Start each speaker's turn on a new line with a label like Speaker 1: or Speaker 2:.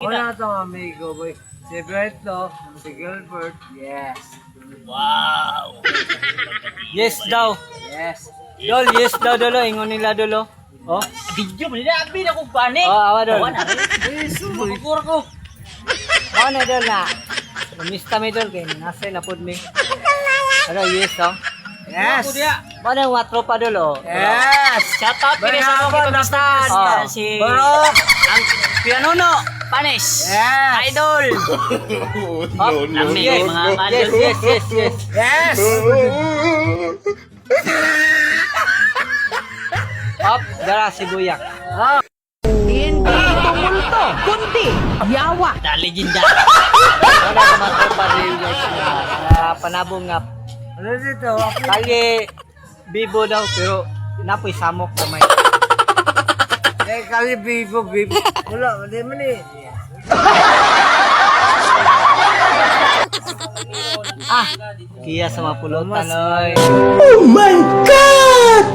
Speaker 1: Wala itong amigo, boy. Si Berto, si Gilbert, yes.
Speaker 2: Wow!
Speaker 3: Yes daw.
Speaker 1: Yes.
Speaker 3: Dol, yes daw dolo. Ingon nila dolo. Oh.
Speaker 2: Video mo nila, abi na kong panik.
Speaker 3: Oh, awa dol.
Speaker 2: Awa na rin. Makukur ko.
Speaker 3: Oh, na dol na. Mista mi dol kay nasa na pud mi. Ano, yes daw.
Speaker 1: Yes.
Speaker 2: Ako diya.
Speaker 3: Mana yung watro pa dolo.
Speaker 1: Yes.
Speaker 2: Shout out pina sa mga kapistan.
Speaker 3: Oh.
Speaker 2: Si
Speaker 1: Barok.
Speaker 2: ang Pianuno, Panis.
Speaker 1: Yes.
Speaker 2: Idol.
Speaker 3: Oh,
Speaker 2: Lami
Speaker 3: yes.
Speaker 2: mga
Speaker 3: Yes,
Speaker 2: kadol.
Speaker 3: yes, yes, yes.
Speaker 1: Yes.
Speaker 3: Up, dara si Buyak.
Speaker 4: Hindi tumulto, kundi yawa.
Speaker 2: Da legenda.
Speaker 3: Wala ka matropa rin guys na panabong nga
Speaker 1: Ano dito?
Speaker 3: kali bibo daw pero napoy samok kamay.
Speaker 1: Eh, kali bibo. Wala, hindi man eh.
Speaker 3: Ah, kiya sa mapulutan oy.
Speaker 4: Oh my God!